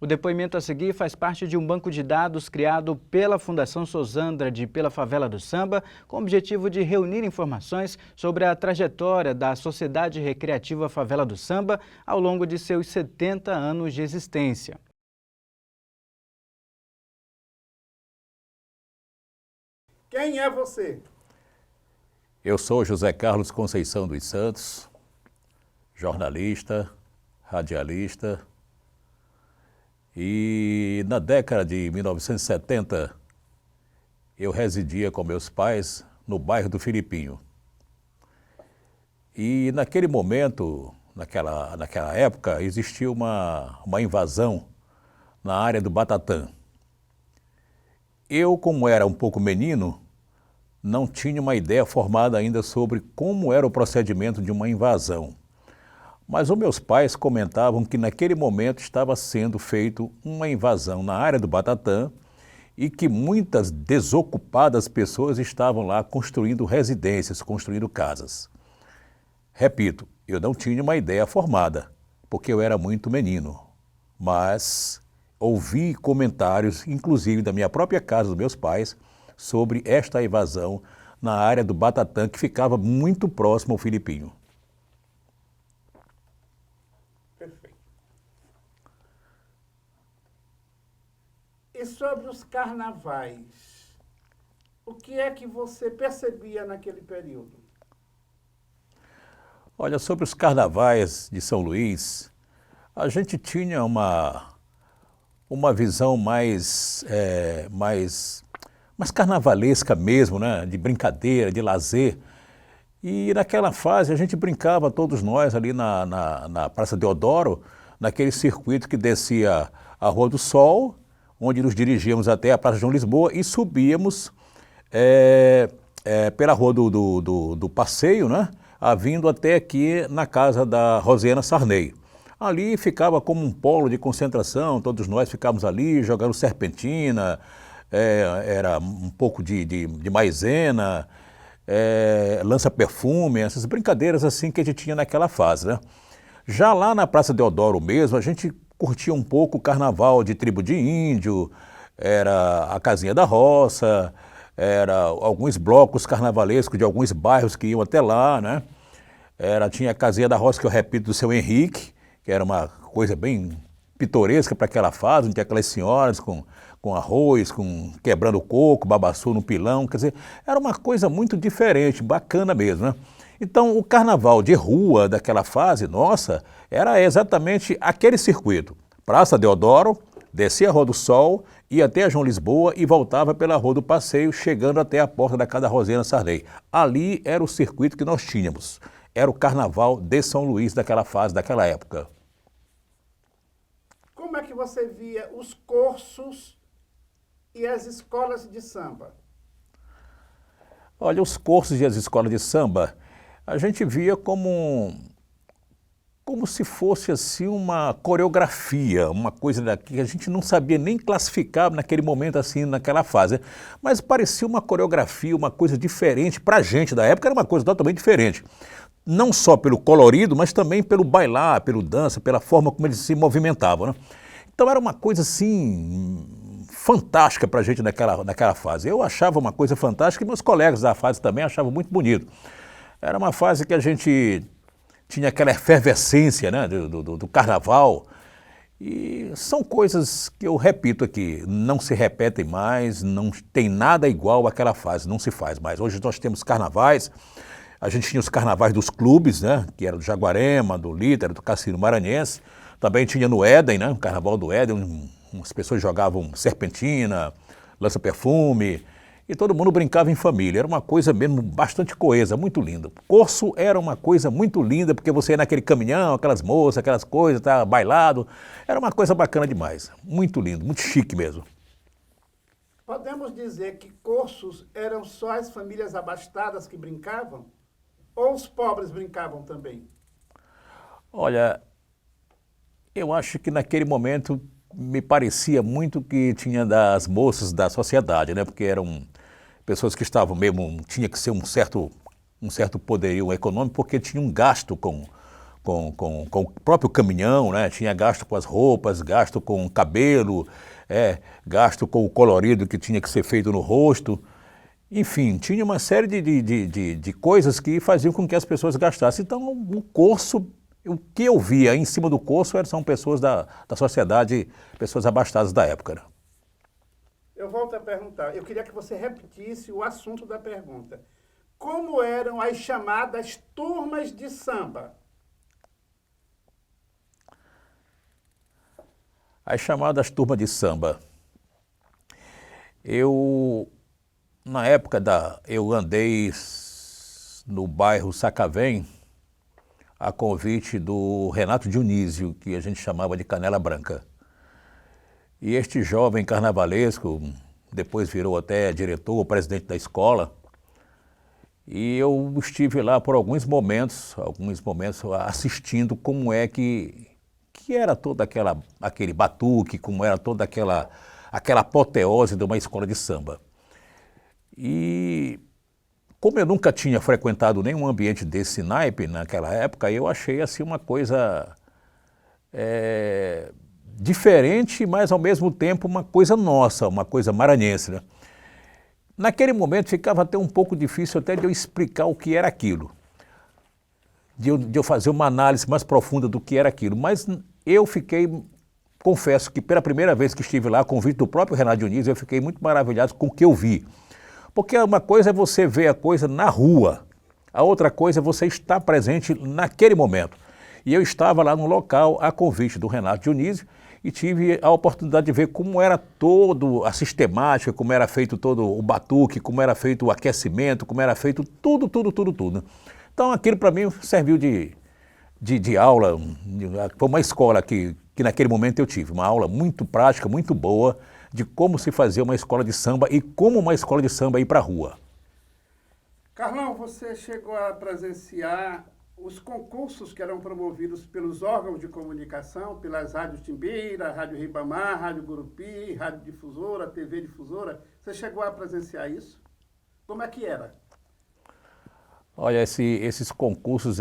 O depoimento a seguir faz parte de um banco de dados criado pela Fundação Sosandra de Pela Favela do Samba, com o objetivo de reunir informações sobre a trajetória da Sociedade Recreativa Favela do Samba ao longo de seus 70 anos de existência. Quem é você? Eu sou José Carlos Conceição dos Santos, jornalista, radialista, e na década de 1970 eu residia com meus pais no bairro do Filipinho. E naquele momento, naquela época, existia uma invasão na área do Batatã. Eu, como era um pouco menino, não tinha uma ideia formada ainda sobre como era o procedimento de uma invasão. Mas os meus pais comentavam que naquele momento estava sendo feita uma invasão na área do Batatã e que muitas desocupadas pessoas estavam lá construindo residências, construindo casas. Repito, eu não tinha uma ideia formada, porque eu era muito menino, mas ouvi comentários, inclusive da minha própria casa, dos meus pais, sobre esta invasão na área do Batatã, que ficava muito próximo ao Filipinho. Perfeito. E sobre os carnavais, o que é que você percebia naquele período? Olha, sobre os carnavais de São Luís, a gente tinha uma visão mais carnavalesca mesmo, né? De brincadeira, de lazer. E naquela fase a gente brincava, todos nós, ali na Praça Deodoro, naquele circuito que descia a Rua do Sol, onde nos dirigíamos até a Praça João Lisboa e subíamos pela Rua do Passeio, né? Vindo até aqui na casa da Rosiana Sarney. Ali ficava como um polo de concentração, todos nós ficávamos ali jogando serpentina, era um pouco de maisena, lança-perfume, essas brincadeiras assim que a gente tinha naquela fase, né? Já lá na Praça Deodoro mesmo, a gente curtia um pouco o carnaval de tribo de índio, era a Casinha da Roça, era alguns blocos carnavalescos de alguns bairros que iam até lá, né? Tinha a Casinha da Roça, que eu repito, do Seu Henrique, que era uma coisa bem pitoresca para aquela fase, onde tinha aquelas senhoras com arroz, quebrando coco, babaçu no pilão, quer dizer, era uma coisa muito diferente, bacana mesmo, né? Então, o carnaval de rua daquela fase, nossa, era exatamente aquele circuito. Praça Deodoro, descia a Rua do Sol, ia até a João Lisboa e voltava pela Rua do Passeio, chegando até a porta da casa da Rosiana Sarney. Ali era o circuito que nós tínhamos. Era o carnaval de São Luís daquela fase, daquela época. Como é que você via os cursos e as escolas de samba? Olha, os cursos e as escolas de samba, a gente via como se fosse assim uma coreografia, uma coisa que a gente não sabia nem classificar naquele momento assim, naquela fase. Mas parecia uma coreografia, uma coisa diferente para a gente da época, era uma coisa totalmente diferente. Não só pelo colorido, mas também pelo bailar, pelo dança, pela forma como eles se movimentavam, né? Então era uma coisa assim fantástica para a gente naquela fase. Eu achava uma coisa fantástica e meus colegas da fase também achavam muito bonito. Era uma fase que a gente tinha aquela efervescência, né, do carnaval. E são coisas que eu repito aqui, não se repetem mais, não tem nada igual àquela fase, não se faz mais. Hoje nós temos carnavais. A gente tinha os carnavais dos clubes, né, que era do Jaguarema, do Líder, do Cassino Maranhense. Também tinha no Éden, né, o carnaval do Éden, as pessoas jogavam serpentina, lança-perfume, e todo mundo brincava em família. Era uma coisa mesmo bastante coesa, muito linda. Curso era uma coisa muito linda, porque você ia naquele caminhão, aquelas moças, aquelas coisas, tá, bailado. Era uma coisa bacana demais. Muito lindo, muito chique mesmo. Podemos dizer que cursos eram só as famílias abastadas que brincavam? Ou os pobres brincavam também? Olha, eu acho que naquele momento me parecia muito que tinha das moças da sociedade, né? Porque eram pessoas que estavam mesmo, tinha que ser um certo poderio econômico, porque tinha um gasto com com o próprio caminhão, né? Tinha gasto com as roupas, gasto com o cabelo, gasto com o colorido que tinha que ser feito no rosto. Enfim, tinha uma série de coisas que faziam com que as pessoas gastassem. Então, o curso, o que eu via em cima do curso são pessoas da sociedade, pessoas abastadas da época, né? Eu volto a perguntar. Eu queria que você repetisse o assunto da pergunta. Como eram as chamadas turmas de samba? As chamadas turmas de samba. Na época eu andei no bairro Sacavém, a convite do Renato Dionísio, que a gente chamava de Canela Branca. E este jovem carnavalesco, depois virou até diretor, presidente da escola, e eu estive lá por alguns momentos assistindo como é que era toda aquele batuque, como era toda aquela apoteose de uma escola de samba. E como eu nunca tinha frequentado nenhum ambiente desse naipe naquela época, eu achei assim uma coisa diferente, mas ao mesmo tempo uma coisa nossa, uma coisa maranhense, né? Naquele momento ficava até um pouco difícil até de eu explicar o que era aquilo, de eu fazer uma análise mais profunda do que era aquilo, mas eu confesso que pela primeira vez que estive lá, a convite do próprio Renato Dionísio, eu fiquei muito maravilhado com o que eu vi. Porque uma coisa é você ver a coisa na rua, a outra coisa é você estar presente naquele momento. E eu estava lá no local, a convite do Renato Dionísio, e tive a oportunidade de ver como era toda a sistemática, como era feito todo o batuque, como era feito o aquecimento, como era feito tudo. Então aquilo para mim serviu de aula, foi uma escola que naquele momento eu tive, uma aula muito prática, muito boa, de como se fazia uma escola de samba e como uma escola de samba ir para a rua. Carlão, você chegou a presenciar os concursos que eram promovidos pelos órgãos de comunicação, pelas rádios Timbira, Rádio Ribamar, Rádio Gurupi, Rádio Difusora, TV Difusora. Você chegou a presenciar isso? Como é que era? Olha, esses concursos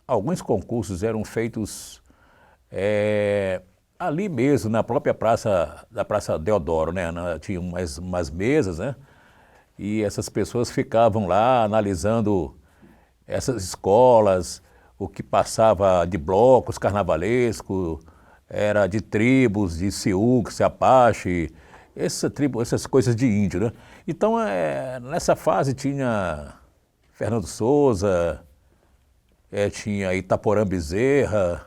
alguns concursos eram feitos ali mesmo, na própria da Praça Deodoro, né? Tinha umas mesas, né? E essas pessoas ficavam lá analisando essas escolas, o que passava de blocos carnavalescos, era de tribos, de Siux, Apache, essas coisas de índio, né? Então, nessa fase tinha Fernando Souza, tinha Itaporã Bezerra,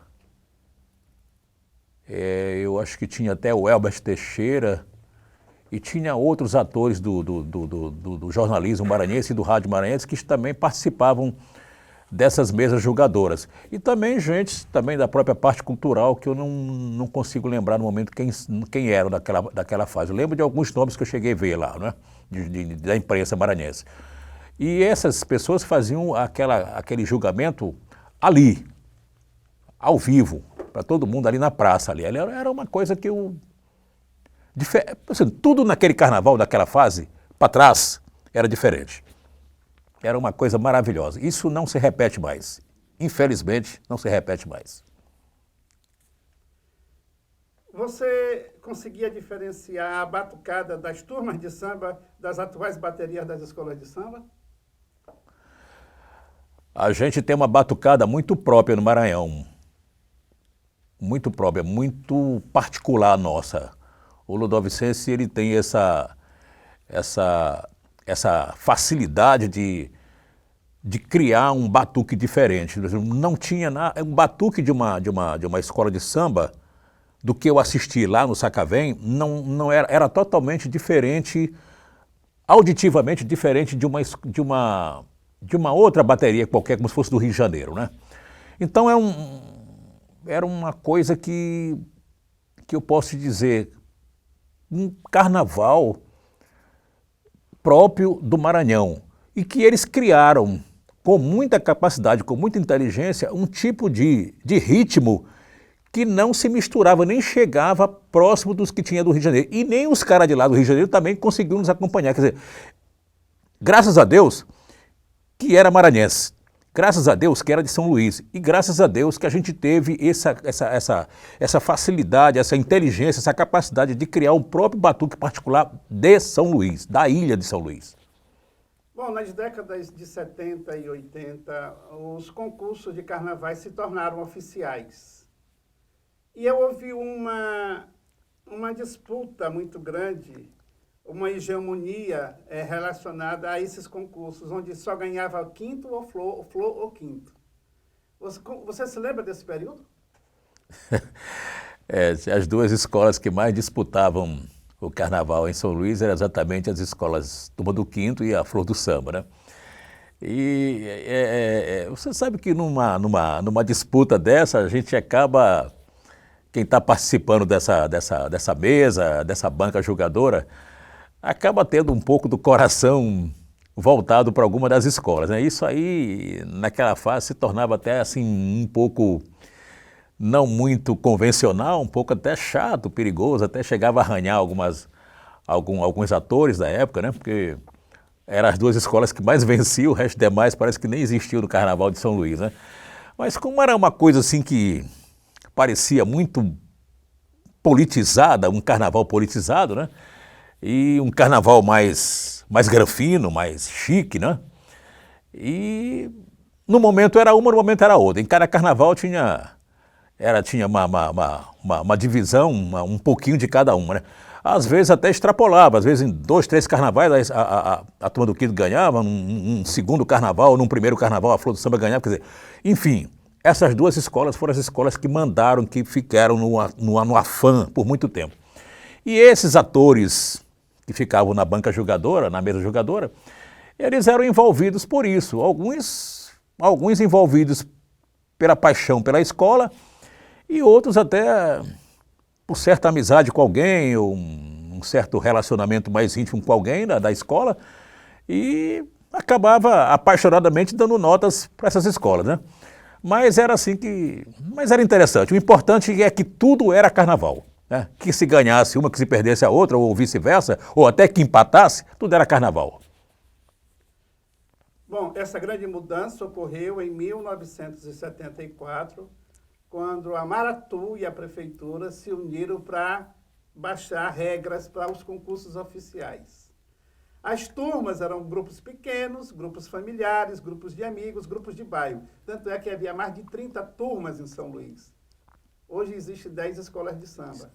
eu acho que tinha até o Elbert Teixeira, e tinha outros atores do jornalismo maranhense e do rádio maranhense que também participavam dessas mesas julgadoras. E também gente da própria parte cultural, que eu não consigo lembrar no momento quem era daquela fase. Eu lembro de alguns nomes que eu cheguei a ver lá, né? Da imprensa maranhense. E essas pessoas faziam aquele julgamento ali, ao vivo, para todo mundo ali na praça. Ali. Era uma coisa que assim, tudo naquele carnaval, daquela fase, para trás, era diferente. Era uma coisa maravilhosa. Isso não se repete mais. Infelizmente, não se repete mais. Você conseguia diferenciar a batucada das turmas de samba das atuais baterias das escolas de samba? A gente tem uma batucada muito própria no Maranhão. Muito própria, muito particular nossa. O Ludovicense, ele tem essa facilidade de criar um batuque diferente. Não tinha um batuque de uma escola de samba do que eu assisti lá no Sacavém, era totalmente diferente, auditivamente diferente de uma outra bateria qualquer, como se fosse do Rio de Janeiro, né? Então era uma coisa que eu posso dizer, um carnaval próprio do Maranhão, e que eles criaram com muita capacidade, com muita inteligência, um tipo de ritmo que não se misturava, nem chegava próximo dos que tinha do Rio de Janeiro. E nem os caras de lá do Rio de Janeiro também conseguiam nos acompanhar. Quer dizer, graças a Deus que era maranhense, Graças a Deus que era de São Luís e graças a Deus que a gente teve essa facilidade, essa inteligência, essa capacidade de criar o próprio batuque particular de São Luís, da ilha de São Luís. Bom, nas décadas de 70 e 80, os concursos de carnavais se tornaram oficiais. E eu ouvi uma disputa muito grande, uma hegemonia relacionada a esses concursos, onde só ganhava quinto ou flor ou quinto. Você se lembra desse período? As duas escolas que mais disputavam o carnaval em São Luís eram exatamente as escolas Turma do Quinto e a Flor do Samba, né? E você sabe que numa disputa dessa, a gente acaba, quem está participando dessa mesa, dessa banca julgadora, acaba tendo um pouco do coração voltado para alguma das escolas, né? Isso aí, naquela fase, se tornava até assim um pouco não muito convencional, um pouco até chato, perigoso, até chegava a arranhar alguns atores da época, né? Porque eram as duas escolas que mais venciam, o resto demais parece que nem existiu no Carnaval de São Luís, né? Mas como era uma coisa assim que parecia muito politizada, um carnaval politizado, né? E um carnaval mais granfino, mais chique, né? E no momento era uma, no momento era outra. Em cada carnaval tinha uma divisão, um pouquinho de cada uma, né? Às vezes até extrapolava, às vezes em 2, 3 carnavais a Turma do Quinto ganhava, num segundo carnaval, num primeiro carnaval a Flor do Samba ganhava, quer dizer, enfim, essas duas escolas foram as escolas que mandaram, que ficaram no afã por muito tempo. E esses atores que ficavam na banca julgadora, na mesa julgadora, eles eram envolvidos por isso, alguns envolvidos pela paixão pela escola, e outros até por certa amizade com alguém, ou um certo relacionamento mais íntimo com alguém da escola, e acabava apaixonadamente dando notas para essas escolas, né? Mas era assim mas era interessante. O importante é que tudo era carnaval, né? Que se ganhasse uma, que se perdesse a outra, ou vice-versa, ou até que empatasse, tudo era carnaval. Bom, essa grande mudança ocorreu em 1974, quando a Maratu e a Prefeitura se uniram para baixar regras para os concursos oficiais. As turmas eram grupos pequenos, grupos familiares, grupos de amigos, grupos de bairro. Tanto é que havia mais de 30 turmas em São Luís. Hoje existem 10 escolas de samba.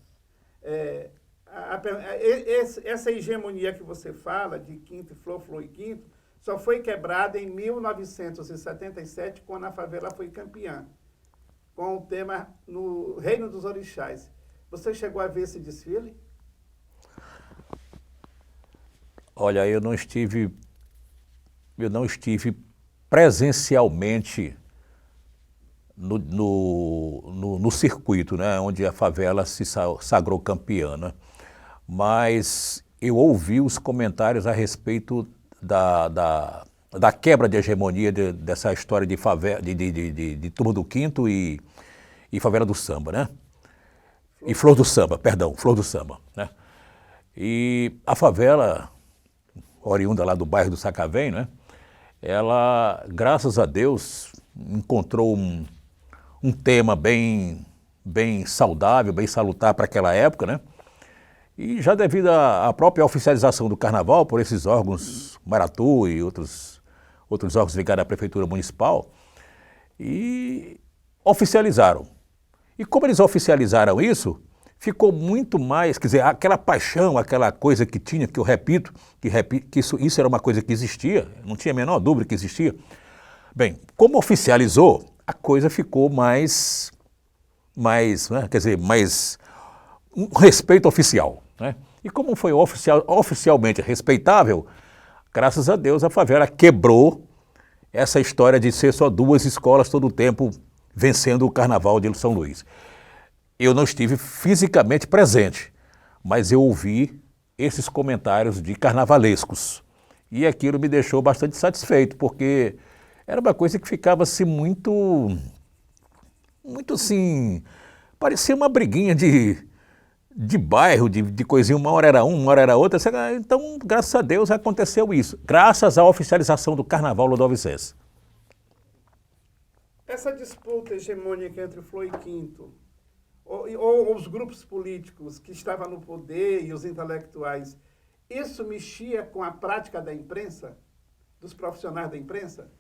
Essa hegemonia que você fala, de quinto, flor e quinto, só foi quebrada em 1977, quando a favela foi campeã, com o tema No Reino dos Orixás. Você chegou a ver esse desfile? Olha, eu não estive presencialmente no circuito, né, onde a favela se sagrou campeã, né? Mas eu ouvi os comentários a respeito da quebra de hegemonia dessa história de favela, de Turma do Quinto e Favela do Samba, né? E Flor do Samba, perdão, Flor do Samba, né? E a favela, oriunda lá do bairro do Sacavém, né? Ela, graças a Deus, encontrou um tema bem saudável, bem salutar para aquela época, né? E já devido à própria oficialização do carnaval por esses órgãos, Maratu e outros órgãos ligados à Prefeitura Municipal, e oficializaram. E como eles oficializaram isso, ficou muito mais, quer dizer, aquela paixão, aquela coisa que tinha, que eu repito, que isso era uma coisa que existia, não tinha a menor dúvida que existia. Bem, como oficializou, a coisa ficou mais né, quer dizer, mais um respeito oficial, né? E como foi oficialmente respeitável, graças a Deus a favela quebrou essa história de ser só duas escolas todo o tempo vencendo o Carnaval de São Luís. Eu não estive fisicamente presente, mas eu ouvi esses comentários de carnavalescos. E aquilo me deixou bastante satisfeito, porque era uma coisa que ficava assim muito assim, parecia uma briguinha de bairro, de coisinha, uma hora era uma hora era outra. Então, graças a Deus aconteceu isso, graças à oficialização do Carnaval Lodovicense. Essa disputa hegemônica entre Flor e Quinto, ou os grupos políticos que estavam no poder e os intelectuais, isso mexia com a prática da imprensa, dos profissionais da imprensa?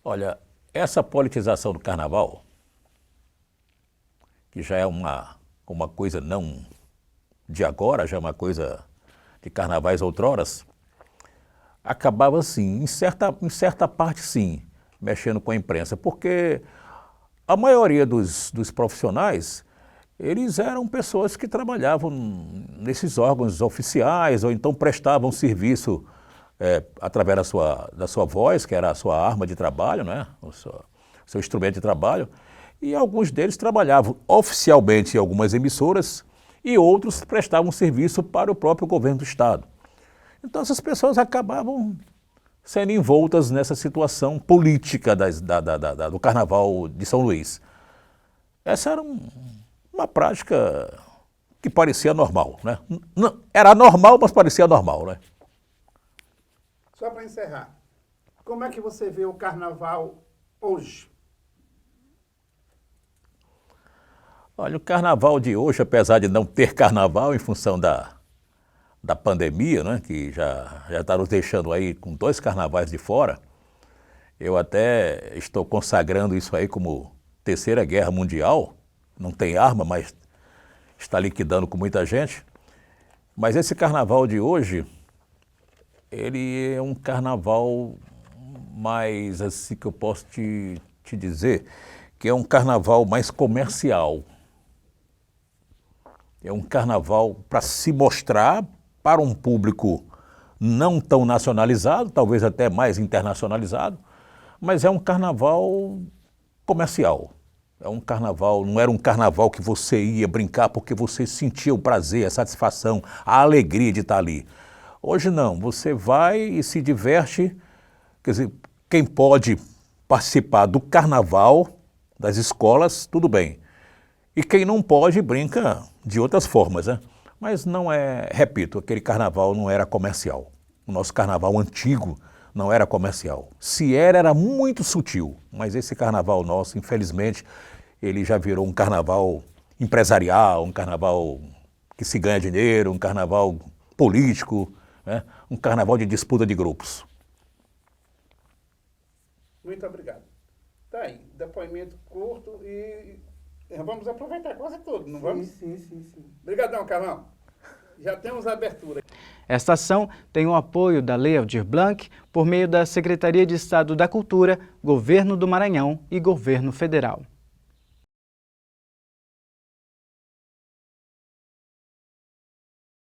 Olha, essa politização do carnaval, que já é uma coisa não de agora, já é uma coisa de carnavais outroras, acabava assim, em certa parte sim, mexendo com a imprensa, porque a maioria dos profissionais, eles eram pessoas que trabalhavam nesses órgãos oficiais ou então prestavam serviço através da sua voz, que era a sua arma de trabalho, né? O seu instrumento de trabalho, e alguns deles trabalhavam oficialmente em algumas emissoras e outros prestavam serviço para o próprio governo do Estado. Então essas pessoas acabavam sendo envoltas nessa situação política do Carnaval de São Luís. Essa era uma prática que parecia normal, né? Não, era normal, mas parecia normal, né? Só para encerrar, como é que você vê o Carnaval hoje? Olha, o Carnaval de hoje, apesar de não ter Carnaval em função da pandemia, né, que já está nos deixando aí com 2 carnavais de fora, eu até estou consagrando isso aí como Terceira Guerra Mundial. Não tem arma, mas está liquidando com muita gente. Mas esse carnaval de hoje, ele é um carnaval mais, assim que eu posso te dizer, que é um carnaval mais comercial. É um carnaval para se mostrar para um público não tão nacionalizado, talvez até mais internacionalizado, mas é um carnaval comercial. É um carnaval, não era um carnaval que você ia brincar porque você sentia o prazer, a satisfação, a alegria de estar ali. Hoje não, você vai e se diverte, quer dizer, quem pode participar do carnaval das escolas, tudo bem. E quem não pode, brinca de outras formas, né? Mas não é, repito, aquele carnaval não era comercial. O nosso carnaval antigo não era comercial. Se era muito sutil, mas esse carnaval nosso, infelizmente, ele já virou um carnaval empresarial, um carnaval que se ganha dinheiro, um carnaval político, né? Um carnaval de disputa de grupos. Muito obrigado. Tá aí, depoimento curto e vamos aproveitar quase tudo, não vamos? Sim. Obrigadão, Carlão. Já temos a abertura. Esta ação tem o apoio da Lei Aldir Blanc por meio da Secretaria de Estado da Cultura, Governo do Maranhão e Governo Federal.